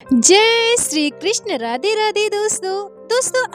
जय श्री कृष्ण। राधे राधे दोस्तों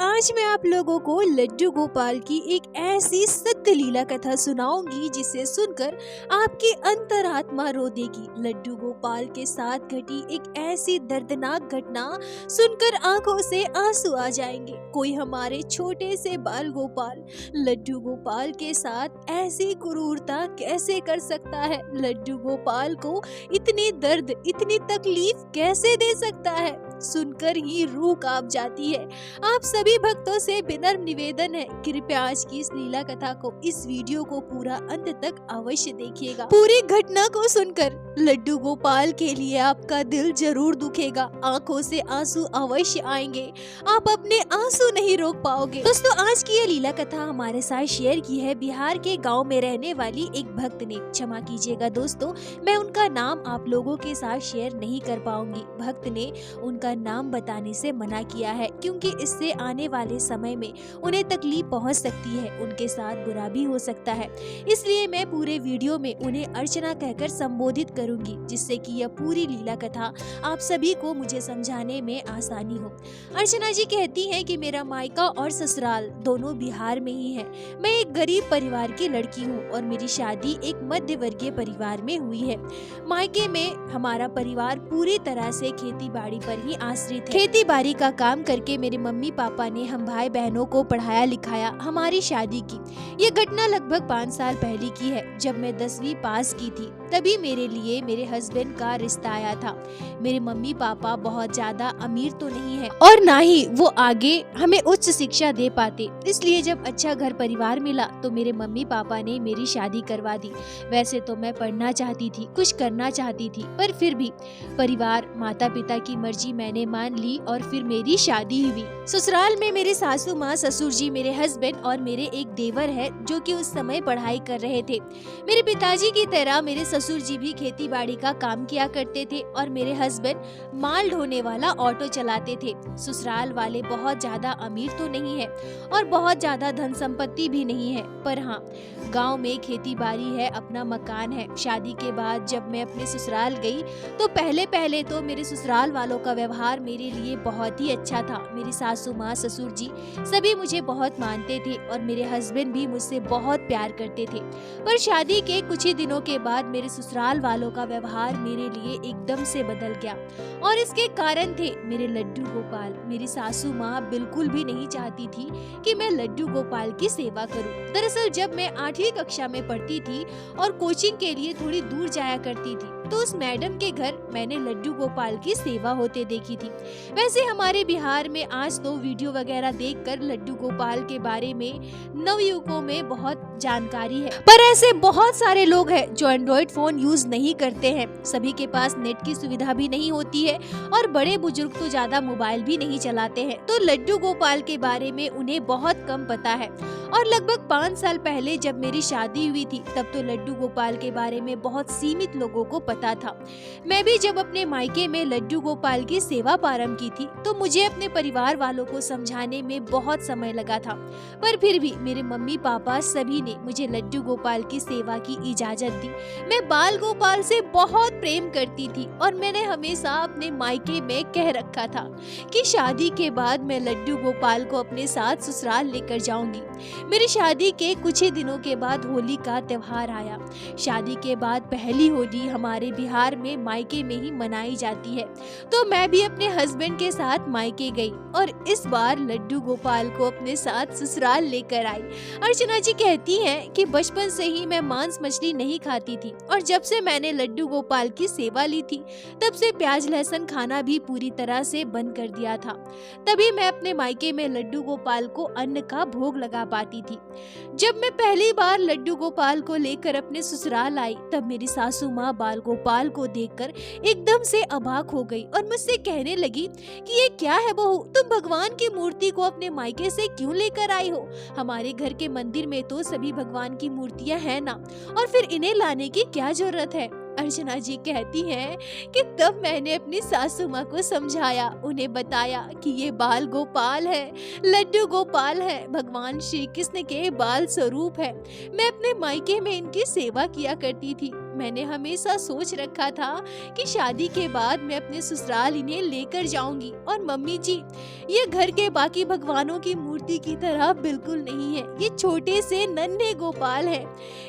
आज मैं आप लोगों को लड्डू गोपाल की एक ऐसी सत्य लीला कथा सुनाऊंगी जिसे सुनकर आपकी अंतरात्मा रो देगी। लड्डू गोपाल के साथ घटी एक ऐसी दर्दनाक घटना सुनकर आंखों से आंसू आ जाएंगे। कोई हमारे छोटे से बाल गोपाल लड्डू गोपाल के साथ ऐसी क्रूरता कैसे कर सकता है? लड्डू गोपाल को इतनी दर्द इतनी तकलीफ कैसे दे सकता है? सुनकर ही रूह कांप जाती है। आप सभी भक्तों से विनम्र निवेदन है, कृपया आज की इस लीला कथा को, इस वीडियो को पूरा अंत तक अवश्य देखिएगा। पूरी घटना को सुनकर लड्डू गोपाल के लिए आपका दिल जरूर दुखेगा, आंखों से आंसू अवश्य आएंगे, आप अपने आंसू नहीं रोक पाओगे। दोस्तों आज की ये लीला कथा हमारे साथ शेयर की है बिहार के गाँव में रहने वाली एक भक्त ने। क्षमा कीजिएगा दोस्तों, मैं उनका नाम आप लोगों के साथ शेयर नहीं कर पाऊंगी। भक्त ने उनका नाम बताने से मना किया है क्योंकि इससे आने वाले समय में उन्हें तकलीफ पहुंच सकती है, उनके साथ बुरा भी हो सकता है। इसलिए मैं पूरे वीडियो में उन्हें अर्चना कहकर संबोधित करूंगी, जिससे कि यह पूरी लीला कथा आप सभी को मुझे समझाने में आसानी हो। अर्चना जी कहती हैं कि मेरा मायका और ससुराल दोनों बिहार में ही है। मैं एक गरीब परिवार की लड़की हूँ और मेरी शादी एक मध्य वर्गीय परिवार में हुई है। मायके में हमारा परिवार पूरी तरह से खेती बाड़ी पर ही आश्रित है। खेती बाड़ी का काम करके मेरे मम्मी पापा ने हम भाई बहनों को पढ़ाया लिखाया, हमारी शादी की। ये घटना लगभग 5 साल पहले की है। जब मैं 10वीं पास की थी तभी मेरे लिए मेरे हस्बैंड का रिश्ता आया था। मेरे मम्मी पापा बहुत ज्यादा अमीर तो नहीं है और ना ही वो आगे हमें उच्च शिक्षा दे पाते, इसलिए जब अच्छा घर परिवार मिला तो मेरे मम्मी पापा ने मेरी शादी करवा दी। वैसे तो मैं पढ़ना चाहती थी, कुछ करना चाहती थी, पर फिर भी परिवार माता पिता की मर्जी मैंने मान ली और फिर मेरी शादी हुई। ससुराल में मेरे सासू माँ, ससुर जी, मेरे हस्बैंड और मेरे एक देवर है जो कि उस समय पढ़ाई कर रहे थे। मेरे पिताजी की तरह मेरे ससुर जी भी खेती बाड़ी का काम किया करते थे और मेरे हस्बैंड माल ढोने वाला ऑटो चलाते थे। ससुराल वाले बहुत ज्यादा अमीर तो नहीं है और बहुत ज्यादा धन संपत्ति भी नहीं है, पर हाँ गांव में खेती बाड़ी है, अपना मकान है। शादी के बाद जब मैं अपने ससुराल गई तो पहले तो मेरे ससुराल वालों का व्यवहार मेरे लिए बहुत ही अच्छा था। मेरी सासू माँ, ससुर जी सभी मुझे बहुत मानते थे और मेरे हस्बैंड भी मुझसे बहुत प्यार करते थे। पर शादी के कुछ ही दिनों के बाद मेरे ससुराल वालों का व्यवहार मेरे लिए एकदम से बदल गया और इसके कारण थे मेरे लड्डू गोपाल। मेरी सासू माँ बिल्कुल भी नहीं चाहती थी कि मैं लड्डू गोपाल की सेवा करूं। दरअसल जब मैं 8वीं कक्षा में पढ़ती थी और कोचिंग के लिए थोड़ी दूर जाया करती थी तो उस मैडम के घर मैंने लड्डू गोपाल की सेवा होते देखी थी। वैसे हमारे बिहार में आज तो वीडियो वगैरह देखकर लड्डू गोपाल के बारे में नवयुवकों में बहुत जानकारी है, पर ऐसे बहुत सारे लोग हैं जो एंड्रॉइड फोन यूज नहीं करते हैं। सभी के पास नेट की सुविधा भी नहीं होती है और बड़े बुजुर्ग तो ज्यादा मोबाइल भी नहीं चलाते हैं, तो लड्डू गोपाल के बारे में उन्हें बहुत कम पता है। और लगभग 5 साल पहले जब मेरी शादी हुई थी तब तो लड्डू गोपाल के बारे में बहुत सीमित लोगों को पता था। मैं भी जब अपने मायके में लड्डू गोपाल की सेवा प्रारंभ की थी तो मुझे अपने परिवार वालों को समझाने में बहुत समय लगा था, पर फिर भी मेरे मम्मी पापा सभी ने मुझे लड्डू गोपाल की सेवा की इजाजत दी। मैं बाल गोपाल से बहुत प्रेम करती थी और मैंने हमेशा अपने मायके में कह रखा था कि शादी के बाद मैं लड्डू गोपाल को अपने साथ ससुराल लेकर जाऊंगी। मेरी शादी के कुछ ही दिनों के बाद होली का त्योहार आया। शादी के बाद पहली होली हमारे बिहार में मायके में ही मनाई जाती है, तो मैं भी अपने हस्बैंड के साथ मायके गई और इस बार लड्डू गोपाल को अपने साथ ससुराल लेकर आई। अर्चना जी कहती हैं कि बचपन से ही मैं मांस मछली नहीं खाती थी और जब से मैंने लड्डू गोपाल की सेवा ली थी तब से प्याज लहसुन खाना भी पूरी तरह से बंद कर दिया था। तभी मैं अपने मायके में लड्डू गोपाल को अन्न का भोग लगा पाती थी। जब मैं पहली बार लड्डू गोपाल को लेकर अपने ससुराल आई तब मेरी सासू माँ बाल गोपाल को देखकर एकदम से अबाक हो गई और मुझसे कहने लगी कि ये क्या है बहू, तुम भगवान की मूर्ति को अपने मायके से क्यों लेकर आई हो? हमारे घर के मंदिर में तो सभी भगवान की मूर्तियां हैं ना, और फिर इन्हें लाने की क्या जरूरत है? अर्चना जी कहती हैं कि तब मैंने अपनी सासू माँ को समझाया, उन्हें बताया कि ये बाल गोपाल है, लड्डू गोपाल है, भगवान श्री कृष्ण के बाल स्वरूप है। मैं अपने मायके में इनकी सेवा किया करती थी मैंने हमेशा सोच रखा था कि शादी के बाद मैं अपने ससुराल इन्हें लेकर जाऊंगी। और मम्मी जी, ये घर के बाकी भगवानों की मूर्ति की तरह बिल्कुल नहीं है। ये छोटे से नन्हे गोपाल हैं।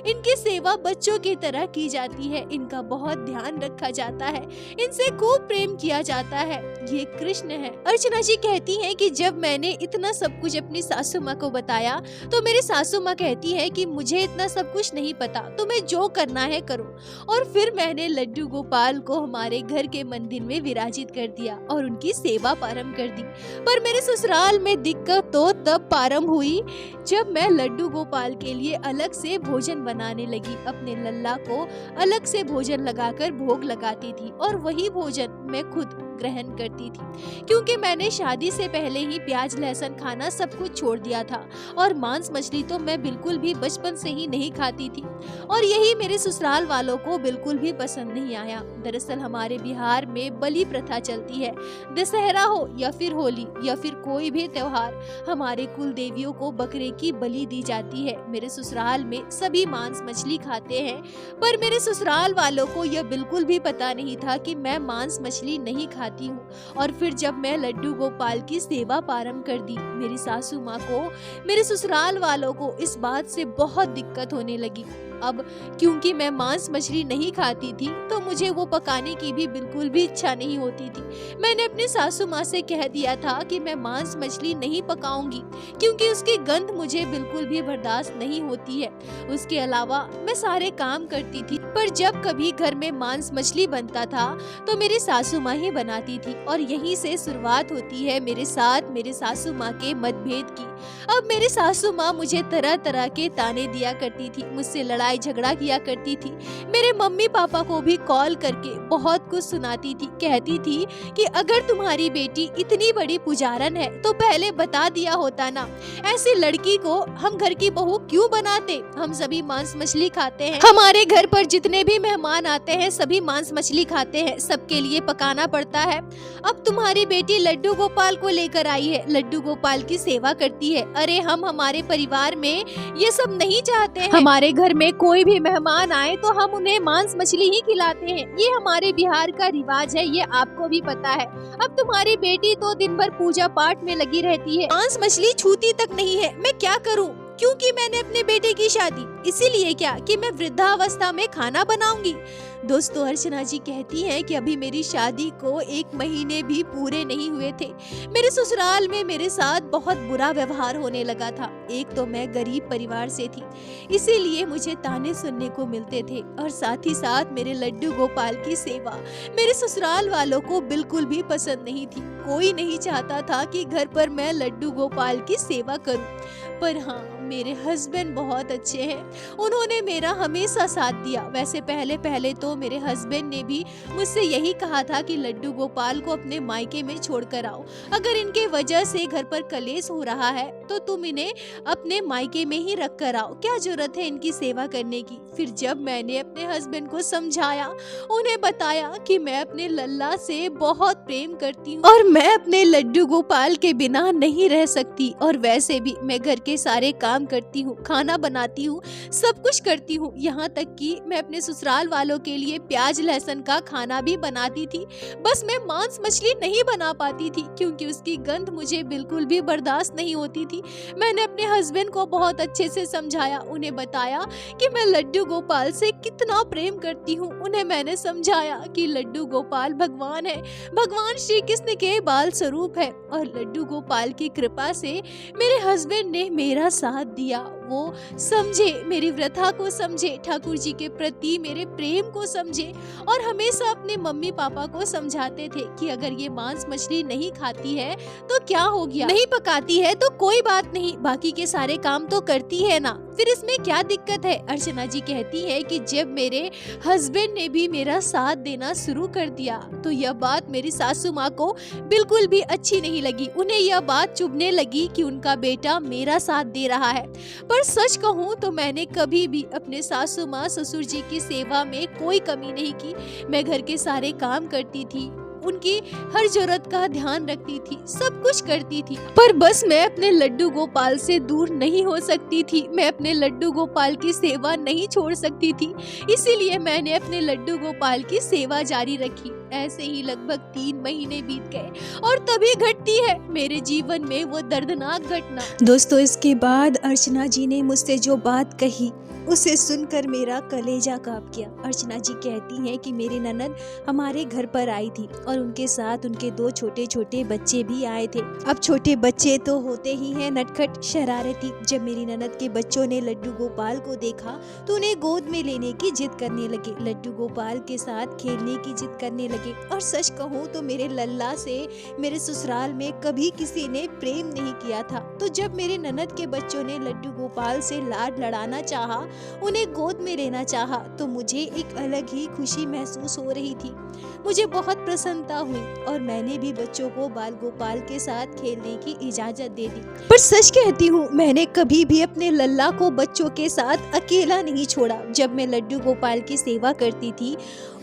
इनकी सेवा बच्चों की तरह की जाती है, इनका बहुत ध्यान रखा जाता है, इनसे खूब प्रेम किया जाता है। ये कृष्ण है। अर्चना जी कहती हैं कि जब मैंने इतना सब कुछ अपनी सासू माँ को बताया तो मेरी सासू माँ कहती है कि मुझे इतना सब कुछ नहीं पता, तुम्हें जो करना है करो। और फिर मैंने लड्डू गोपाल को हमारे घर के मंदिर में विराजित कर दिया और उनकी सेवा प्रारंभ कर दी। पर मेरे ससुराल में दिक्कत तो तब प्रारंभ हुई जब मैं लड्डू गोपाल के लिए अलग से भोजन बनाने लगी। अपने लल्ला को अलग से भोजन लगाकर भोग लगाती थी और वही भोजन मैं खुद ग्रहण करती थी, क्योंकि मैंने शादी से पहले ही प्याज लहसुन खाना सब कुछ छोड़ दिया था और मांस मछली तो मैं बिल्कुल भी बचपन से ही नहीं खाती थी और यही मेरे ससुराल वालों को बिल्कुल भी पसंद नहीं आया। दरअसल हमारे बिहार में बलि प्रथा चलती है। दशहरा हो या फिर होली या फिर कोई भी त्योहार, हमारे कुल देवियों को बकरे की बलि दी जाती है। मेरे ससुराल में सभी मांस मछली खाते हैं, पर मेरे ससुराल वालों को यह बिल्कुल भी पता नहीं था कि मैं मांस मछली नहीं खाती हूँ। और फिर जब मैं लड्डू गोपाल की सेवा प्रारंभ कर दी, मेरी सासू माँ को, मेरे ससुराल वालों को इस बात से बहुत दिक्कत होने लगी। अब क्योंकि मैं मांस मछली नहीं खाती थी तो मुझे वो पकाने की भी बिल्कुल भी इच्छा नहीं होती थी। मैंने अपनी सासू माँ से कह दिया था कि मैं मांस मछली नहीं पकाऊंगी क्योंकि उसकी गंध मुझे बिल्कुल भी बर्दाश्त नहीं होती है। उसके अलावा मैं सारे काम करती थी, पर जब कभी घर में मांस मछली बनता था तो मेरी सासू माँ ही बनाती थी और यहीं से शुरुआत होती है मेरे साथ मेरे सासू माँ के मतभेद की। अब मेरी सासू माँ मुझे तरह तरह के ताने दिया करती थी, मुझसे लड़ाई झगड़ा किया करती थी। मेरे मम्मी पापा को भी कॉल करके बहुत कुछ सुनाती थी। कहती थी कि अगर तुम्हारी बेटी इतनी बड़ी पुजारन है तो पहले बता दिया होता ना, ऐसी लड़की को हम घर की बहू क्यों बनाते। हम सभी मांस मछली खाते हैं, हमारे घर पर जितने भी मेहमान आते हैं सभी मांस मछली खाते हैं, सबके लिए पकाना पड़ता है। अब तुम्हारी बेटी लड्डू गोपाल को लेकर आई है, लड्डू गोपाल की सेवा करती है। अरे हम हमारे परिवार में ये सब नहीं चाहते हैं। हमारे घर में कोई भी मेहमान आए तो हम उन्हें मांस मछली ही खिलाते हैं, ये हमारे बिहार का रिवाज है, ये आपको भी पता है। अब तुम्हारी बेटी तो दिन भर पूजा पाठ में लगी रहती है, मांस मछली छूती तक नहीं है। मैं क्या करूं? क्योंकि मैंने अपने बेटे की शादी इसीलिए क्या कि मैं वृद्धावस्था में खाना बनाऊंगी। दोस्तों, अर्चना जी कहती हैं कि अभी मेरी शादी को 1 महीने भी पूरे नहीं हुए थे, मेरे ससुराल में मेरे साथ बहुत बुरा व्यवहार होने लगा था। एक तो मैं गरीब परिवार से थी, इसीलिए मुझे ताने सुनने को मिलते थे और साथ ही साथ मेरे लड्डू गोपाल की सेवा मेरे ससुराल वालों को बिल्कुल भी पसंद नहीं थी। कोई नहीं चाहता था कि घर पर मैं लड्डू गोपाल की सेवा करूं। पर हाँ, मेरे हस्बैंड बहुत अच्छे हैं, उन्होंने मेरा हमेशा साथ दिया। वैसे पहले पहले तो मेरे हस्बैंड ने भी मुझसे यही कहा था कि लड्डू गोपाल को अपने मायके में छोड़कर आओ, अगर इनके वजह से घर पर कलेश हो रहा है तो तुम इन्हें अपने मायके में ही रख कर आओ, क्या जरूरत है इनकी सेवा करने की। फिर जब मैंने अपने हस्बैंड को समझाया, उन्हें बताया कि मैं अपने लल्ला से बहुत प्रेम करती हूँ और मैं अपने लड्डू गोपाल के बिना नहीं रह सकती, और वैसे भी मैं घर के सारे काम करती हूँ, खाना बनाती हूँ, सब कुछ करती हूँ, यहाँ तक कि मैं अपने ससुराल वालों के लिए प्याज लहसुन का खाना भी बनाती थी। बस मैं मांस मछली नहीं बना पाती थी क्योंकि उसकी गंध मुझे बिल्कुल भी बर्दाश्त नहीं होती थी। मैंने अपने हस्बैंड को बहुत अच्छे से समझाया, उन्हें बताया कि मैं लड्डू गोपाल से कितना प्रेम करती हूँ। उन्हें मैंने समझाया कि लड्डू गोपाल भगवान है, भगवान श्री कृष्ण के बाल स्वरूप है, और लड्डू गोपाल की कृपा से मेरे हस्बैंड ने मेरा साथ दिया। वो समझे, मेरी व्यथा को समझे, ठाकुर जी के प्रति मेरे प्रेम को समझे, और हमेशा अपने मम्मी पापा को समझाते थे कि अगर ये मांस मछली नहीं खाती है तो क्या हो गया, नहीं पकाती है तो कोई बात नहीं, बाकी के सारे काम तो करती है ना, फिर इसमें क्या दिक्कत है। अर्चना जी कहती है कि जब मेरे हस्बैंड ने भी मेरा साथ देना शुरू कर दिया तो यह बात मेरी सासू माँ को बिल्कुल भी अच्छी नहीं लगी। उन्हें यह बात चुभने लगी कि उनका बेटा मेरा साथ दे रहा है। पर सच कहूँ तो मैंने कभी भी अपने सासू माँ ससुर जी की सेवा में कोई कमी नहीं की। मैं घर के सारे काम करती थी, उनकी हर जरूरत का ध्यान रखती थी, सब कुछ करती थी। पर बस मैं अपने लड्डू गोपाल से दूर नहीं हो सकती थी, मैं अपने लड्डू गोपाल की सेवा नहीं छोड़ सकती थी। इसीलिए मैंने अपने लड्डू गोपाल की सेवा जारी रखी। ऐसे ही लगभग 3 महीने बीत गए और तभी घटती है मेरे जीवन में वो दर्दनाक घटना। दोस्तों, इसके बाद अर्चना जी ने मुझसे जो बात कही उसे सुनकर मेरा कलेजा कांप गया। अर्चना जी कहती हैं कि मेरी ननद हमारे घर पर आई थी और उनके साथ उनके 2 छोटे छोटे बच्चे भी आए थे। अब छोटे बच्चे तो होते ही हैं नटखट, शरारती। जब मेरी ननद के बच्चों ने लड्डू गोपाल को देखा तो उन्हें गोद में लेने की जिद करने लगे, लड्डू गोपाल के साथ खेलने की जिद करने लगे। और सच कहूँ तो मेरे लल्ला से मेरे ससुराल में कभी किसी ने प्रेम नहीं किया था। तो जब मेरे ननद के बच्चों ने लड्डू गोपाल से लाड लड़ाना चाहा, उन्हें गोद में लेना चाहा, तो मुझे एक अलग ही खुशी महसूस हो रही थी। मुझे बहुत प्रसन्नता हुई और मैंने भी बच्चों को बाल गोपाल के साथ खेलने की इजाजत दे दी। पर सच कहती हूँ, मैंने कभी भी अपने लल्ला को बच्चों के साथ अकेला नहीं छोड़ा। जब मैं लड्डू गोपाल की सेवा करती थी,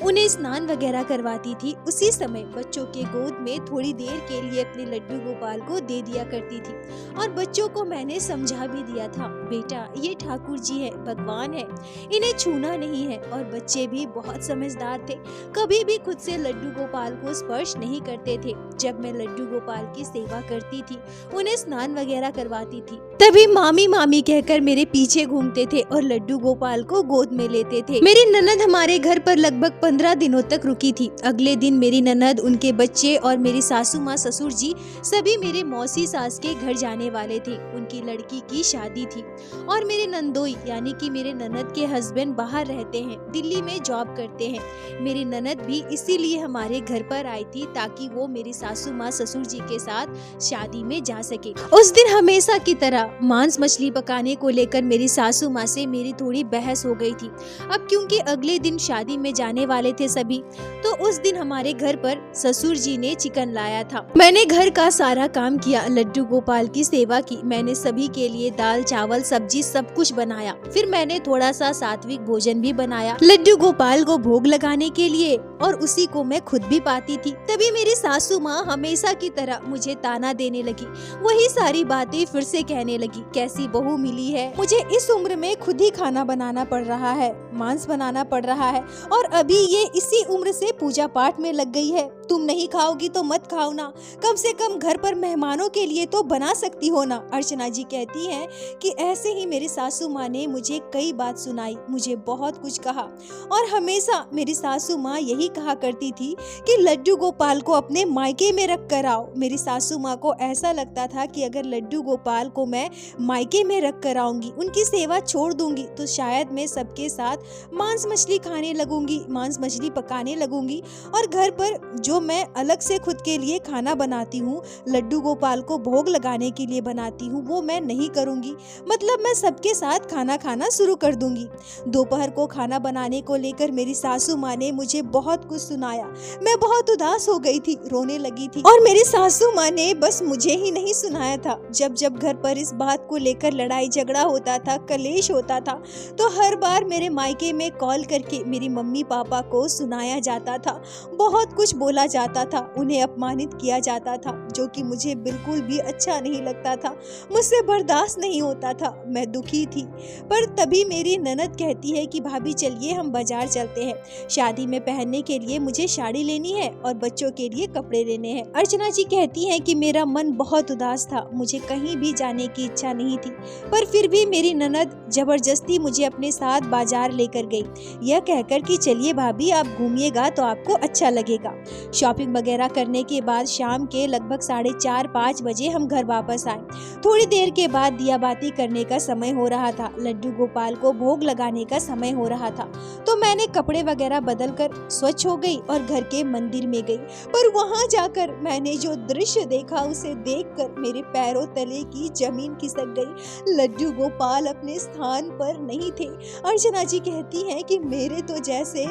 उन्हें स्नान वगैरह करवाती थी, उसी समय बच्चों के गोद में थोड़ी देर के लिए अपने लड्डू गोपाल को दे दिया करती थी। और बच्चों को मैंने समझा भी दिया था, बेटा ये ठाकुर जी है, भगवान है, इन्हें छूना नहीं है। और बच्चे भी बहुत समझदार थे, कभी भी खुद से लड्डू गोपाल को स्पर्श नहीं करते थे। जब मैं लड्डू गोपाल की सेवा करती थी, उन्हें स्नान वगैरह करवाती थी, तभी मामी मामी कहकर मेरे पीछे घूमते थे और लड्डू गोपाल को गोद में लेते थे। मेरी ननद हमारे घर पर लगभग 15 दिनों तक रुकी थी। अगले दिन मेरी ननद, उनके बच्चे और मेरी सासू माँ ससुर जी सभी मेरे मौसी सास के घर जाने वाले थे। उनकी लड़की की शादी थी और मेरे नंदोई यानी कि मेरे ननद के हस्बैंड बाहर रहते हैं, दिल्ली में जॉब करते हैं। मेरी ननद भी इसीलिए हमारे घर पर आई थी ताकि वो मेरी सासू माँ ससुर जी के साथ शादी में जा सके। उस दिन हमेशा की तरह मांस मछली पकाने को लेकर मेरी सासू माँ से मेरी थोड़ी बहस हो गई थी। अब क्योंकि अगले दिन शादी में जाने वाले थे सभी, तो उस दिन हमारे घर पर ससुर जी ने चिकन लाया था। मैंने घर का सारा काम किया, लड्डू गोपाल की सेवा की, मैंने सभी के लिए दाल चावल सब्जी सब कुछ बनाया। फिर मैंने थोड़ा सा सात्विक भोजन भी बनाया लड्डू गोपाल को भोग लगाने के लिए, और उसी को मैं खुद भी पाती थी। तभी मेरी सासू माँ हमेशा की तरह मुझे ताना देने लगी, वही सारी बातें फिर से कहने लगी, कैसी बहू मिली है, मुझे इस उम्र में खुद ही खाना बनाना पड़ रहा है, मांस बनाना पड़ रहा है, और अभी ये इसी उम्र से पूजा पाठ में लग गई है। तुम नहीं खाओगी तो मत खाओ ना, कम से कम घर पर मेहमानों के लिए तो बना सकती हो ना। अर्चना जी कहती हैं कि ऐसे ही मेरी सासू माँ ने मुझे कई बात सुनाई, मुझे बहुत कुछ कहा, और हमेशा मेरी सासू माँ यही कहा करती थी कि लड्डू गोपाल को अपने मायके में रख कर आओ। मेरी सासू माँ को ऐसा लगता था कि अगर लड्डू गोपाल को मैं मायके में रख कर आऊंगी, उनकी सेवा छोड़ दूंगी, तो शायद मैं सबके साथ मांस मछली खाने लगूंगी, मांस मछली पकाने लगूंगी, और घर पर जो मैं अलग से खुद के लिए खाना बनाती हूँ, लड्डू गोपाल को भोग लगाने के लिए बनाती हूँ, वो मैं नहीं करूँगी। मतलब मैं सबके साथ खाना खाना शुरू कर दूंगी। दोपहर को खाना बनाने को लेकर मेरी सासू माँ ने मुझे बहुत कुछ सुनाया। मैं बहुत उदास हो गई थी, रोने लगी थी, और मेरी सासू माँ ने बस मुझे ही नहीं सुनाया था। जब जब घर पर इस बात को लेकर लड़ाई झगड़ा होता था, कलेश होता था, तो हर बार मेरे मायके में कॉल करके मेरी मम्मी पापा को सुनाया जाता था, बहुत कुछ बोला जाता था, उन्हें अपमानित किया जाता था, जो कि मुझे बिल्कुल भी अच्छा नहीं लगता था, मुझसे बर्दाश्त नहीं होता था, मैं दुखी थी। पर तभी मेरी ननद कहती है कि भाभी चलिए हम बाजार चलते हैं, शादी में पहनने के लिए मुझे साड़ी लेनी है और बच्चों के लिए कपड़े लेने हैं। अर्चना जी कहती हैं कि मेरा मन बहुत उदास था, मुझे कहीं भी जाने की इच्छा नहीं थी, पर फिर भी मेरी ननद जबरदस्ती मुझे अपने साथ बाजार लेकर गई, यह कहकर कि चलिए भाभी आप घूमिएगा तो आपको अच्छा लगेगा। शॉपिंग वगैरह करने के बाद शाम के लगभग 4:30-5 बजे हम घर वापस आए। थोड़ी देर के बाद दिया बाती करने का समय हो रहा था, लड्डू गोपाल को भोग लगाने का समय हो रहा था, तो मैंने कपड़े वगैरह बदल कर स्वच्छ हो गई और घर के मंदिर में गई। पर वहां जाकर मैंने जो दृश्य देखा, उसे देखकर मेरे पैरों तले की जमीन खिसक गई। लड्डू गोपाल अपने स्थान पर नहीं थे। अर्चना जी कहती हैं कि मेरे तो जैसे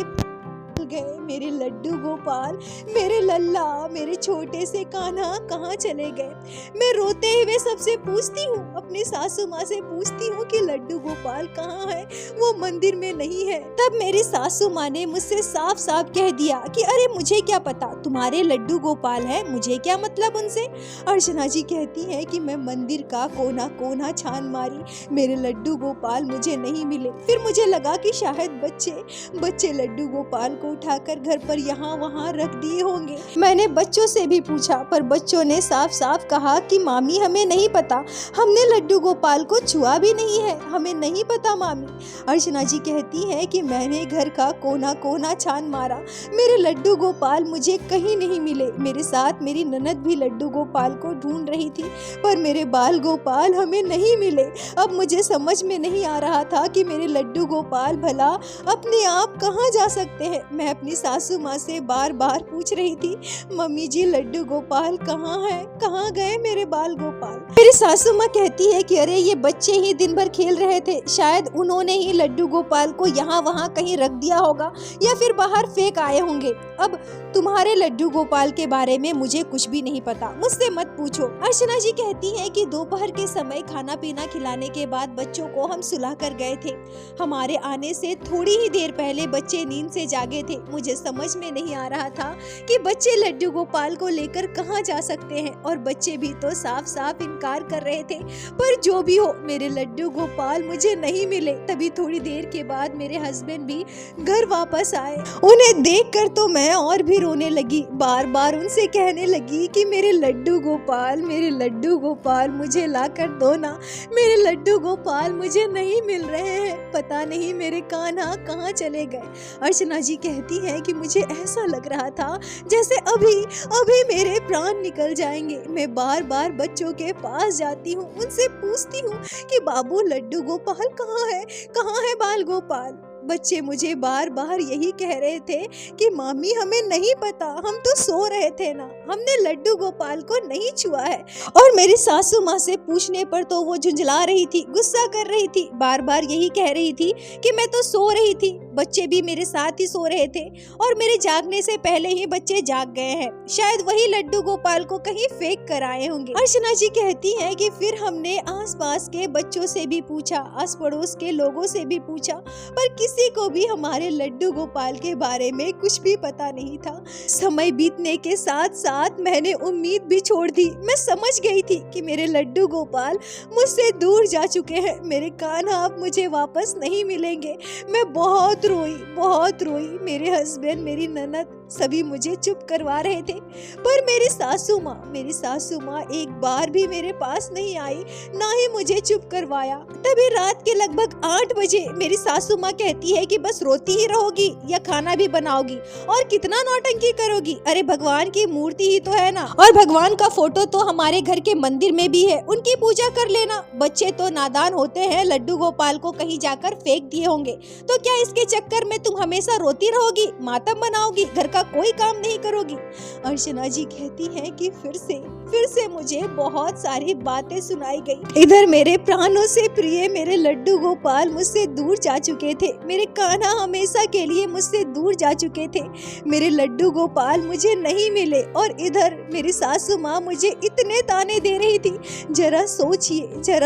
गए मेरे लड्डू गोपाल, मेरे लल्ला, मेरे छोटे से कान्हा कहाँ चले गए। मैं रोते हुए सबसे पूछती हूँ, अपनी सासू माँ से पूछती हूँ कि लड्डू गोपाल कहाँ है, वो मंदिर में नहीं है। तब मेरी सासू माँ ने मुझसे साफ साफ कह दिया कि अरे मुझे क्या पता तुम्हारे लड्डू गोपाल है, मुझे क्या मतलब उनसे। अर्चना जी कहती है कि मैं मंदिर का कोना कोना छान मारी, मेरे लड्डू गोपाल मुझे नहीं मिले। फिर मुझे लगा कि शायद बच्चे लड्डू गोपाल को उठाकर घर पर यहाँ वहाँ रख दिए होंगे। मैंने बच्चों से भी पूछा पर बच्चों ने साफ साफ कहा कि मामी हमें नहीं पता, हमने लड्डू गोपाल को छुआ भी नहीं है, हमें नहीं पता मामी। अर्चना जी कहती है कि मैंने घर का कोना कोना छान मारा, मेरे लड्डू गोपाल मुझे कहीं नहीं मिले। मेरे साथ मेरी ननद भी लड्डू गोपाल को ढूंढ रही थी पर मेरे बाल गोपाल हमें नहीं मिले। अब मुझे समझ में नहीं आ रहा था कि मेरे लड्डू गोपाल भला अपने आप कहाँ जा सकते हैं। मैं अपनी सासू माँ से बार बार पूछ रही थी, मम्मी जी लड्डू गोपाल कहाँ है, कहाँ गए मेरे बाल गोपाल। मेरी सासू माँ कहती है कि अरे ये बच्चे ही दिन भर खेल रहे थे, शायद उन्होंने ही लड्डू गोपाल को यहाँ वहाँ कहीं रख दिया होगा या फिर बाहर फेंक आए होंगे। अब तुम्हारे लड्डू गोपाल के बारे में मुझे कुछ भी नहीं पता, मुझसे मत पूछो। अर्चना जी कहती है कि दोपहर के समय खाना पीना खिलाने के बाद बच्चों को हम सुला कर गए थे। हमारे आने से थोड़ी ही देर पहले बच्चे नींद से जागे थे। मुझे समझ में नहीं आ रहा था कि बच्चे लड्डू गोपाल को लेकर कहाँ जा सकते हैं और बच्चे भी तो साफ साफ इनकार कर रहे थे। पर जो भी हो मेरे लड्डू गोपाल मुझे नहीं मिले। तभी थोड़ी देर के बाद मेरे हस्बैंड भी घर वापस आए। उन्हें देखकर तो मैं और भी रोने लगी, बार बार उनसे कहने लगी कि मेरे लड्डू गोपाल मुझे ला कर दो ना, मेरे लड्डू गोपाल मुझे नहीं मिल रहे हैं, पता नहीं मेरे कान्हा कहाँ चले गए। अर्चना जी कहती है कि मुझे ऐसा लग रहा था जैसे अभी मेरे प्राण निकल जाएंगे। मैं बार बार बच्चों के पास जाती हूँ, उनसे पूछती हूँ कि बाबू लड्डू गोपाल कहाँ है बाल गोपाल। बच्चे मुझे बार बार यही कह रहे थे कि मामी हमें नहीं पता, हम तो सो रहे थे ना, हमने लड्डू गोपाल को नहीं छुआ है। और मेरी सासू माँ से पूछने पर तो वो झुंझला रही थी, गुस्सा कर रही थी, बार बार यही कह रही थी कि मैं तो सो रही थी, बच्चे भी मेरे साथ ही सो रहे थे और मेरे जागने से पहले ही बच्चे जाग गए हैं, शायद वही लड्डू गोपाल को कहीं फेंक कर आए होंगे। अर्चना जी कहती है कि फिर हमने आसपास के बच्चों से भी पूछा, आस पड़ोस के लोगों से भी पूछा, पर किसी को भी हमारे लड्डू गोपाल के बारे में कुछ भी पता नहीं था। समय बीतने के साथ साथ मैंने उम्मीद भी छोड़ दी। मैं समझ गई थी कि मेरे लड्डू गोपाल मुझसे दूर जा चुके हैं, मेरे कान्हा अब मुझे वापस नहीं मिलेंगे। मैं बहुत रोई। मेरे हस्बैंड, मेरी ननद सभी मुझे चुप करवा रहे थे, पर मेरी सासू माँ एक बार भी मेरे पास नहीं आई, ना ही मुझे चुप करवाया। तभी रात के लगभग 8 बजे मेरी सासू माँ कहती है कि बस रोती ही रहोगी या खाना भी बनाओगी और कितना नौटंकी करोगी। अरे भगवान की मूर्ति ही तो है ना, और भगवान का फोटो तो हमारे घर के मंदिर में भी है, उनकी पूजा कर लेना। बच्चे तो नादान होते हैं, लड्डू गोपाल को कहीं जाकर फेंक दिए होंगे, तो क्या इसके चक्कर में तुम हमेशा रोती रहोगी, मातम बनाओगी, घर का कोई काम नहीं करोगी। अर्चना जी कहती हैं कि फिर से मुझे बहुत सारी बातें सुनाई गई। इधर मेरे प्राणों से प्रिय मेरे लड्डू गोपाल मुझसे दूर जा चुके थे, मेरे कान्हा हमेशा के लिए मुझसे दूर जा चुके थे, मेरे लड्डू गोपाल मुझे नहीं मिले। और इधर मेरी सासू माँ मुझे इतने ताने दे रही थी। जरा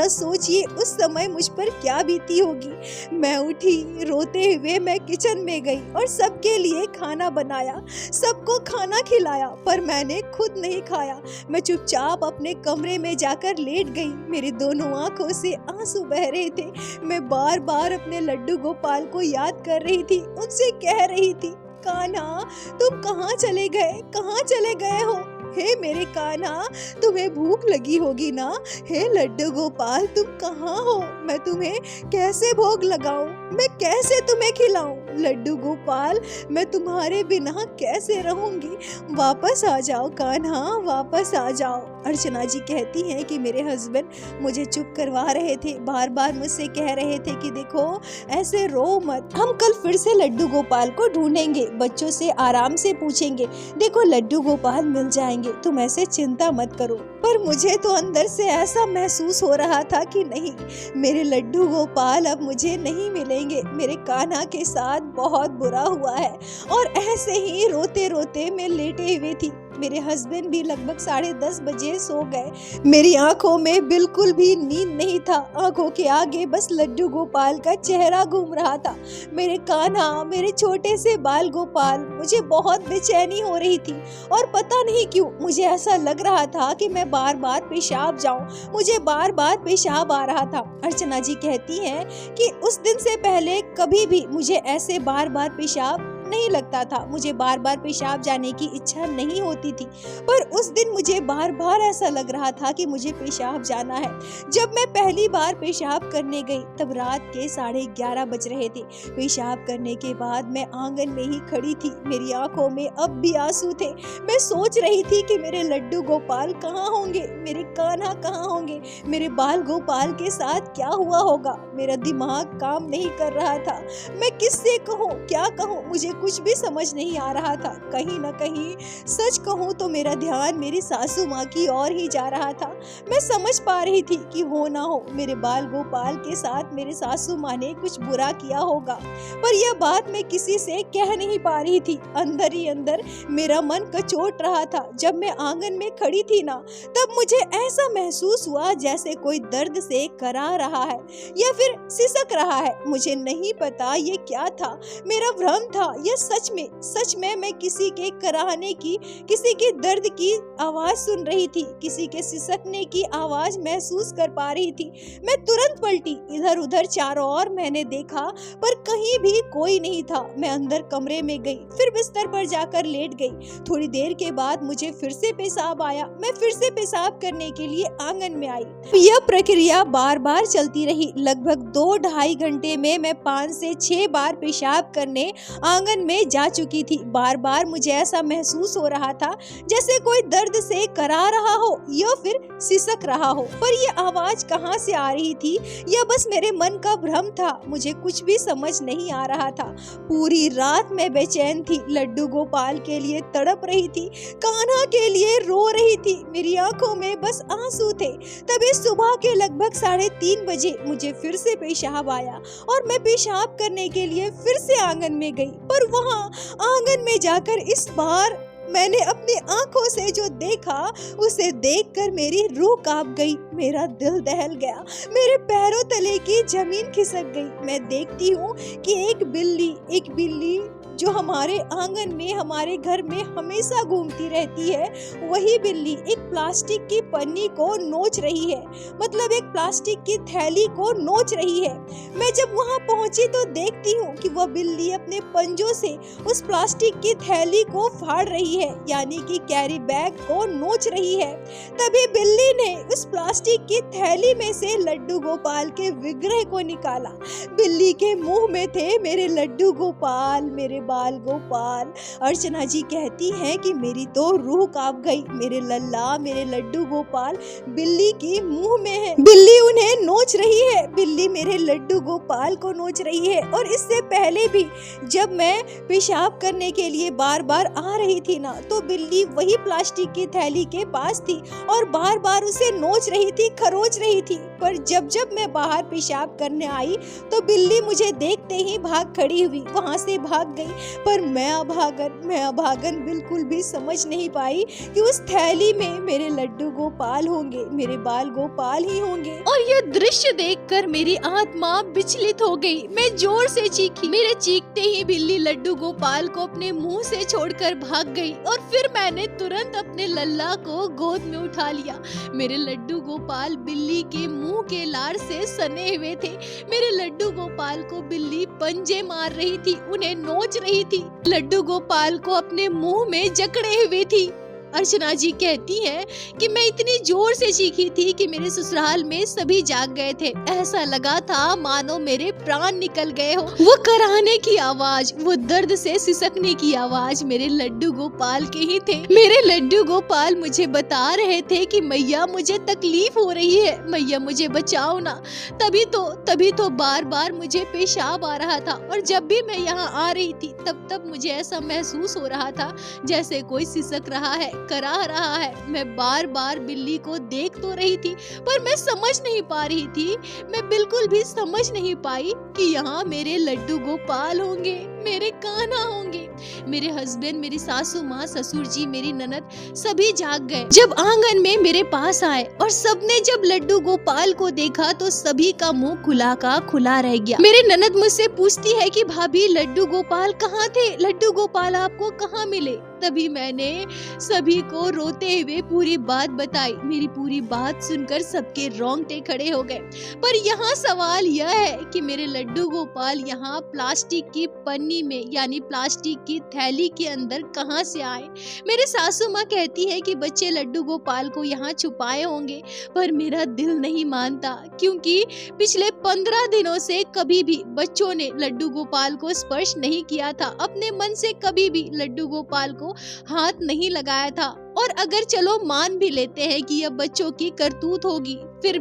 सोचिए उस समय मुझ पर क्या बीती होगी। मैं उठी, रोते हुए मैं किचन में गई और सबके लिए खाना बनाया, सबको खाना खिलाया, पर मैंने खुद नहीं खाया। मैं चुपचाप अपने कमरे में जाकर लेट गई। मेरी दोनों आंखों से आंसू बह रहे थे। मैं बार बार अपने लड्डू गोपाल को याद कर रही थी, उनसे कह रही थी, कान्हा तुम कहाँ चले गए हो? हे मेरे कान्हा, तुम्हें भूख लगी होगी ना? हे लड्डू गोपाल तुम कहाँ हो? मैं तुम्हें कैसे भोग लगाऊं? मैं कैसे तुम्हें खिलाऊं? लड्डू गोपाल मैं तुम्हारे बिना कैसे रहूंगी? वापस आ जाओ कान्हा, वापस आ जाओ। अर्चना जी कहती हैं कि मेरे हस्बैंड मुझे चुप करवा रहे थे, बार बार मुझसे कह रहे थे कि देखो ऐसे रो मत, हम कल फिर से लड्डू गोपाल को ढूंढेंगे, बच्चों से आराम से पूछेंगे, देखो लड्डू गोपाल मिल जाएंगे, तुम ऐसे चिंता मत करो। पर मुझे तो अंदर से ऐसा महसूस हो रहा था कि नहीं, मेरे लड्डू गोपाल अब मुझे नहीं मिलेंगे, मेरे कान्हा के साथ बहुत बुरा हुआ है। और ऐसे ही रोते रोते मैं लेटे हुए थी। मेरे हस्बैंड भी लगभग 10:30 बजे सो गए। मेरी आंखों में बिल्कुल भी नींद नहीं था। आंखों के आगे बस लड्डू गोपाल का चेहरा घूम रहा था। मेरे कान्हा, मेरे छोटे से बाल गोपाल, मुझे बहुत बेचैनी हो रही थी। और पता नहीं क्यों मुझे ऐसा लग रहा था कि मैं बार बार पेशाब जाऊं। मुझे बार बार पेशाब आ रहा था। अर्चना जी कहती हैं कि उस दिन से पहले कभी भी मुझे ऐसे बार बार पेशाब नहीं लगता था। मुझे बार बार पेशाब जाने की इच्छा नहीं होती थी, पर उस दिन मुझे बार बार ऐसा लग रहा था कि मुझे पेशाब जाना है। जब मैं पहली बार पेशाब करने गई तब रात के 11:30 बज रहे थे। पेशाब करने के बाद मैं आंगन में ही खड़ी थी। मेरी आंखों में अब भी आंसू थे। मैं सोच रही थी कि मेरे लड्डू गोपाल कहाँ होंगे, मेरे कान्हा कहाँ होंगे, मेरे बाल गोपाल के साथ क्या हुआ होगा। मेरा दिमाग काम नहीं कर रहा था। मैं किससे कहूँ, क्या कहूँ, मुझे कुछ भी समझ नहीं आ रहा था। कहीं न कहीं सच कहूँ तो मेरा ध्यान मेरी सासू माँ की ओर ही जा रहा था। मैं समझ पा रही थी कि हो ना हो मेरे बाल गोपाल के साथ मेरे सासू माँ ने कुछ बुरा किया होगा, पर यह बात मैं किसी से कह नहीं पा रही थी। अंदर ही अंदर मेरा मन कचोट रहा था। जब मैं आंगन में खड़ी थी ना, तब मुझे ऐसा महसूस हुआ जैसे कोई दर्द से करा रहा है या फिर सिसक रहा है। मुझे नहीं पता ये क्या था, मेरा भ्रम था या सच में मैं किसी के कराहने की, किसी के दर्द की आवाज सुन रही थी, किसी के सिसकने की आवाज महसूस कर पा रही थी। मैं तुरंत पलटी, इधर उधर चारों ओर मैंने देखा, पर कहीं भी कोई नहीं था। मैं अंदर कमरे में गई, फिर बिस्तर पर जाकर लेट गई। थोड़ी देर के बाद मुझे फिर से पेशाब आया। मैं फिर से पेशाब करने के लिए आंगन में आई। यह प्रक्रिया बार बार चलती रही। लगभग 2-2.5 घंटे में मैं 5 से 6 बार पेशाब करने आंगन में जा चुकी थी। बार बार मुझे ऐसा महसूस हो रहा था जैसे कोई दर्द से करा रहा हो या फिर सिसक रहा हो, पर यह आवाज कहाँ से आ रही थी, यह बस मेरे मन का भ्रम था। मुझे कुछ भी समझ नहीं आ रहा था। पूरी रात मैं बेचैन थी, लड्डू गोपाल के लिए तड़प रही थी, कान्हा के लिए रो रही थी। मेरी आंखों में बस आंसू थे। तभी सुबह के लगभग 3:30 बजे मुझे फिर से पेशाब आया और मैं पेशाब करने के लिए फिर से आंगन में गई, पर वहाँ आंगन में जाकर इस बार मैंने अपनी आंखों से जो देखा, उसे देखकर मेरी रूह कांप गई, मेरा दिल दहल गया, मेरे पैरों तले की जमीन खिसक गई। मैं देखती हूँ कि एक बिल्ली जो हमारे आंगन में, हमारे घर में हमेशा घूमती रहती है, वही बिल्ली एक प्लास्टिक की पन्नी को नोच रही है, मतलब एक प्लास्टिक की थैली को नोच रही है। मैं जब वहां पहुंची तो देखती हूँ कि वह बिल्ली अपने पंजों से उस प्लास्टिक की थैली को फाड़ रही है, यानी कि कैरी बैग को नोच रही है। तभी बिल्ली ने उस प्लास्टिक की थैली में से लड्डू गोपाल के विग्रह को निकाला। बिल्ली के मुंह में थे मेरे लड्डू गोपाल, मेरे बाल गोपाल। अर्चना जी कहती हैं कि मेरी तो रूह कांप गई। मेरे लल्ला, मेरे लड्डू गोपाल बिल्ली के मुंह में है, बिल्ली उन्हें नोच रही है, बिल्ली मेरे लड्डू गोपाल को नोच रही है। और इससे पहले भी जब मैं पेशाब करने के लिए बार बार आ रही थी ना, तो बिल्ली वही प्लास्टिक की थैली के पास थी और बार बार उसे नोच रही थी, खरोच रही थी। पर जब मैं बाहर पेशाब करने आई तो बिल्ली मुझे देखते ही भाग खड़ी हुई, वहां से भाग गई। पर मैं अभागन बिल्कुल भी समझ नहीं पाई कि उस थैली में मेरे लड्डू गोपाल होंगे, मेरे बाल गोपाल ही होंगे। और यह दृश्य देखकर मेरी आत्मा विचलित हो गई। मैं जोर से चीखी। मेरे चीखते ही बिल्ली लड्डू गोपाल को अपने मुंह से छोड़कर भाग गई और फिर मैंने तुरंत अपने लल्ला को गोद में उठा लिया। मेरे लड्डू गोपाल बिल्ली के मुंह के लार से सने हुए थे। मेरे लड्डू गोपाल को बिल्ली पंजे मार रही थी, उन्हें नोच रही थी, लड्डू गोपाल को अपने मुंह में जकड़े हुए थी। अर्चना जी कहती हैं कि मैं इतनी जोर से चीखी थी कि मेरे ससुराल में सभी जाग गए थे। ऐसा लगा था मानो मेरे प्राण निकल गए हो। वो कराहने की आवाज, वो दर्द से सिसकने की आवाज मेरे लड्डू गोपाल के ही थे। मेरे लड्डू गोपाल मुझे बता रहे थे कि मैया मुझे तकलीफ हो रही है, मैया मुझे बचाओ ना। तभी तो बार बार मुझे पेशाब आ रहा था और जब भी मैं यहाँ आ रही थी तब मुझे ऐसा महसूस हो रहा था जैसे कोई सिसक रहा है, करा रहा है। मैं बार बार बिल्ली को देख तो रही थी पर मैं समझ नहीं पा रही थी, मैं बिल्कुल भी समझ नहीं पाई कि यहाँ मेरे लड्डू गोपाल होंगे, मेरे कान्हा होंगे। मेरे हस्बैंड, मेरी सासू माँ, ससुर जी, मेरी ननद सभी जाग गए जब आंगन में मेरे पास आए और सबने जब लड्डू गोपाल को देखा तो सभी का मुंह खुला का खुला रह गया। मेरी ननद मुझसे पूछती है कि भाभी लड्डू गोपाल कहाँ थे, लड्डू गोपाल आपको कहाँ मिले। तभी मैंने सभी को रोते हुए पूरी बात बताई। मेरी पूरी बात सुनकर सबके रोंगटे खड़े हो गए। पर यहाँ सवाल यह है कि मेरे लड्डू गोपाल यहाँ प्लास्टिक की पन्नी में यानी प्लास्टिक की थैली के अंदर कहाँ से आए। मेरे सासू माँ कहती है कि बच्चे लड्डू गोपाल को यहाँ छुपाए होंगे, पर मेरा दिल नहीं मानता क्योंकि पिछले 15 दिनों से कभी भी बच्चों ने लड्डू गोपाल को स्पर्श नहीं किया था। अपने मन से कभी भी लड्डू गोपाल को हाथ नहीं लगाया था। और अगर चलो मान भी लेते हैं कि यह बच्चों की करतूत होगी, फिर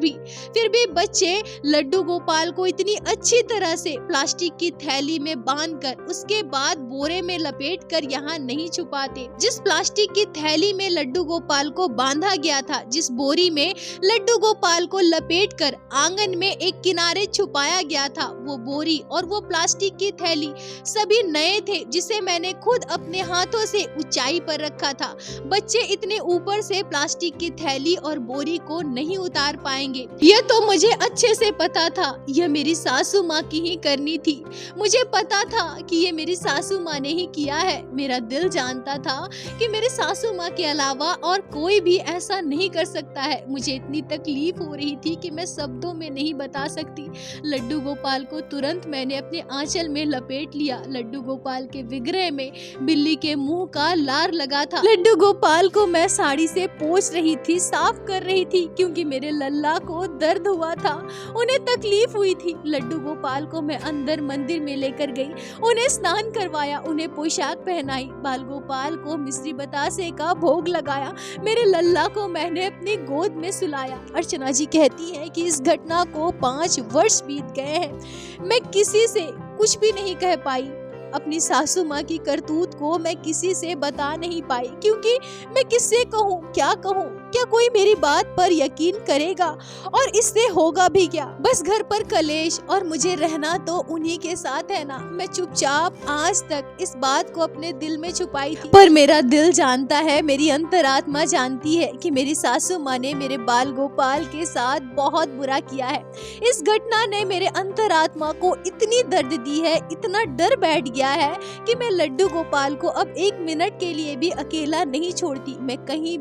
भी बच्चे लड्डू गोपाल को इतनी अच्छी तरह से प्लास्टिक की थैली में बांधकर उसके बाद बोरे में लपेटकर यहाँ नहीं छुपाते। जिस प्लास्टिक की थैली में लड्डू गोपाल को बांधा गया था, जिस बोरी में लड्डू गोपाल को लपेटकर आंगन में एक किनारे छुपाया गया था, वो बोरी और वो प्लास्टिक की थैली सभी नए थे, जिसे मैंने खुद अपने हाथों से ऊंचाई पर रखा था। बच्चे इतने ऊपर से प्लास्टिक की थैली और बोरी को नहीं उतार पाएंगे। यह तो मुझे अच्छे से पता था, यह मेरी सासू माँ की ही करनी थी। मुझे पता था कि ये मेरी सासू माँ ने ही किया है। मेरा दिल जानता था कि मेरे सासू माँ के अलावा और कोई भी ऐसा नहीं कर सकता है। मुझे इतनी तकलीफ हो रही थी कि मैं शब्दों में नहीं बता सकती। लड्डू गोपाल को तुरंत मैंने अपने आंचल में लपेट लिया। लड्डू गोपाल के विग्रह में बिल्ली के मुंह का लार लगा था। लड्डू गोपाल को मैं साड़ी से पोंछ रही थी, साफ कर रही थी, क्योंकि मेरे लल्ला को दर्द हुआ था, उन्हें तकलीफ हुई थी। लड्डू गोपाल को मैं अंदर मंदिर में लेकर गई, उन्हें स्नान करवाया, उन्हें पोशाक पहनाई, बाल गोपाल को मिश्री बतासे का भोग लगाया, मेरे लल्ला को मैंने अपनी गोद में सुलाया। अर्चना जी कहती है कि इस घटना को 5 वर्ष बीत गए हैं। मैं किसी से कुछ भी नहीं कह पाई। अपनी सासू माँ की करतूत को मैं किसी से बता नहीं पाई, क्योंकि मैं किससे कहूँ, क्या कहूँ, क्या कोई मेरी बात पर यकीन करेगा, और इससे होगा भी क्या। बस घर पर कलेश और मुझे रहना तो उन्हीं के साथ है ना। मैं चुपचाप आज तक इस बात को अपने दिल में छुपाई थी, पर मेरा दिल जानता है, मेरी अंतरात्मा जानती है कि मेरी सासू माँ ने मेरे बाल गोपाल के साथ बहुत बुरा किया है। इस घटना ने मेरे अंतरात्मा को इतनी दर्द दी है, इतना डर बैठ गया है कि मैं लड्डू गोपाल को अब 1 मिनट के लिए भी अकेला नहीं छोड़ती। मैं कहीं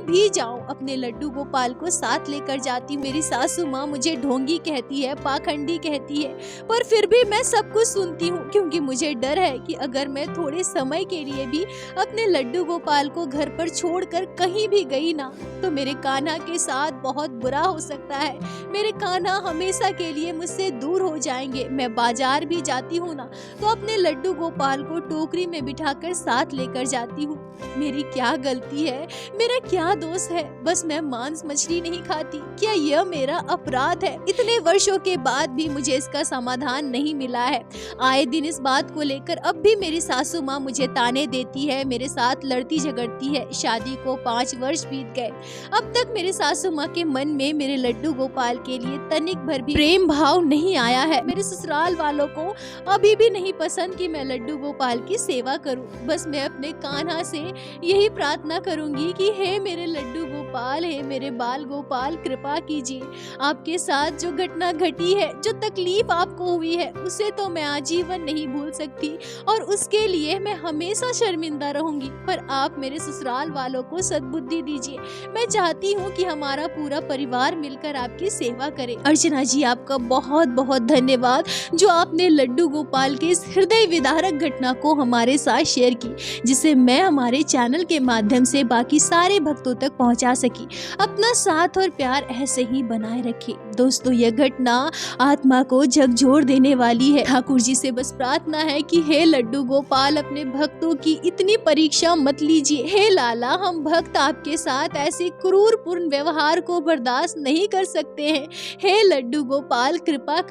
भी जाऊं अपने लड्डू गोपाल को साथ लेकर जाती। मेरी सासू माँ मुझे ढोंगी कहती है, पाखंडी कहती है, पर फिर भी मैं सब कुछ सुनती हूँ, क्योंकि मुझे डर है कि अगर मैं थोड़े समय के लिए भी अपने लड्डू गोपाल को घर पर छोड़कर कहीं भी गई ना, तो मेरे कान्हा के साथ बहुत बुरा हो सकता है। मेरे कान्हा हमेशा के लिए मुझसे दूर हो जाएंगे। मैं बाजार भी जाती हूँ ना, तो अपने लड्डू गोपाल को टोकरी में बिठाकर साथ लेकर जाती हूँ। मेरी क्या गलती है, मेरा क्या दोष है? बस मैं मांस मछली नहीं खाती, क्या यह मेरा अपराध है? इतने वर्षों के बाद भी मुझे इसका समाधान नहीं मिला है। आए दिन इस बात को लेकर अब भी मेरी सासू माँ मुझे ताने देती है, मेरे साथ लड़ती झगड़ती है। शादी को 5 वर्ष बीत गए, अब तक मेरे सासू माँ के मन में मेरे लड्डू गोपाल के लिए तनिक भर भी प्रेम भाव नहीं आया है। मेरे ससुराल वालों को अभी भी नहीं पसंद कि मैं लड्डू गोपाल की सेवा करूं। बस मैं अपने कान्हा से यही प्रार्थना करूंगी कि हे मेरे लड्डू गोपाल, हे मेरे बाल गोपाल, कृपा कीजिए। आपके साथ जो घटना घटी है, जो तकलीफ आपको हुई है, उसे तो मैं आजीवन नहीं भूल सकती और उसके लिए मैं हमेशा शर्मिंदा रहूंगी। पर आप मेरे ससुराल वालों को सद्बुद्धि दीजिए। मैं चाहती हूँ कि हमारा पूरा परिवार मिलकर आपकी सेवा करे। अर्चना जी, आपका बहुत बहुत धन्यवाद जो आपने लड्डू गोपाल के इस हृदय विदारक घटना को हमारे साथ शेयर की, जिसे मैं हमारे चैनल के माध्यम से बाकी सारे भक्तों तक पहुंचा सकी। अपना साथ और प्यार ऐसे ही बनाए रखिए। दोस्तों, यह घटना आत्मा को झकझोर देने वाली है। ठाकुर जी से बस प्रार्थना है कि हे लड्डू गोपाल, अपने भक्तों की इतनी परीक्षा मत लीजिए। हे लाला, हम भक्त आपके साथ ऐसे क्रूरपूर्ण व्यवहार को बर्दाश्त नहीं कर सकते हैं। हे लड्डू गोपाल, कृपा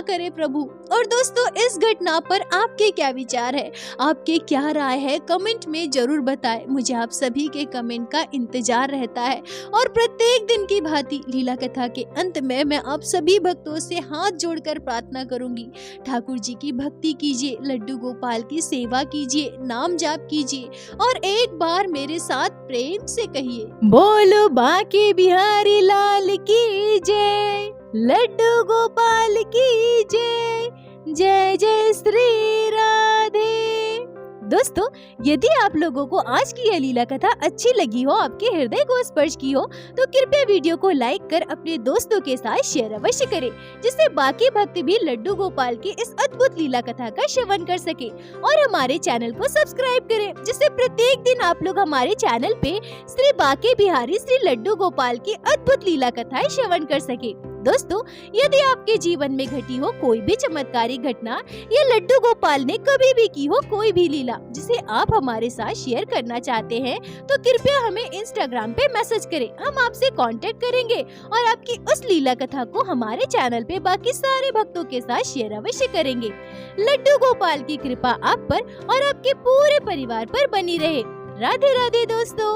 करे प्रभु, और दोस्तों इस घटना पर आपके क्या विचार है, आपके क्या राय है, कमेंट में जरूर बताएं। मुझे आप सभी के कमेंट का इंतजार रहता है। और प्रत्येक दिन की भांति लीला कथा के अंत में मैं आप सभी भक्तों से हाथ जोड़कर प्रार्थना करूंगी, ठाकुर जी की भक्ति कीजिए, लड्डू गोपाल की सेवा कीजिए, नाम जाप कीजिए और एक बार मेरे साथ प्रेम से कहिए, बोलो बांके बिहारी लाल की जय, लड्डू गोपाल की जय, जय जय श्री राधे। दोस्तों यदि आप लोगों को आज की यह लीला कथा अच्छी लगी हो, आपके हृदय को स्पर्श की हो, तो कृपया वीडियो को लाइक कर अपने दोस्तों के साथ शेयर अवश्य करें, जिससे बाकी भक्त भी लड्डू गोपाल की इस अद्भुत लीला कथा का श्रवण कर सके। और हमारे चैनल को सब्सक्राइब करें, जिससे प्रत्येक दिन आप लोग हमारे चैनल पे श्री बांके बिहारी श्री लड्डू गोपाल की अद्भुत लीला कथाएं श्रवण कर सके। दोस्तों यदि आपके जीवन में घटी हो कोई भी चमत्कारी घटना या लड्डू गोपाल ने कभी भी की हो कोई भी लीला जिसे आप हमारे साथ शेयर करना चाहते हैं, तो कृपया हमें इंस्टाग्राम पे मैसेज करें, हम आपसे कांटेक्ट करेंगे और आपकी उस लीला कथा को हमारे चैनल पे बाकी सारे भक्तों के साथ शेयर अवश्य करेंगे। लड्डू गोपाल की कृपा आप पर और आपके पूरे परिवार पर बनी रहे। राधे राधे दोस्तों।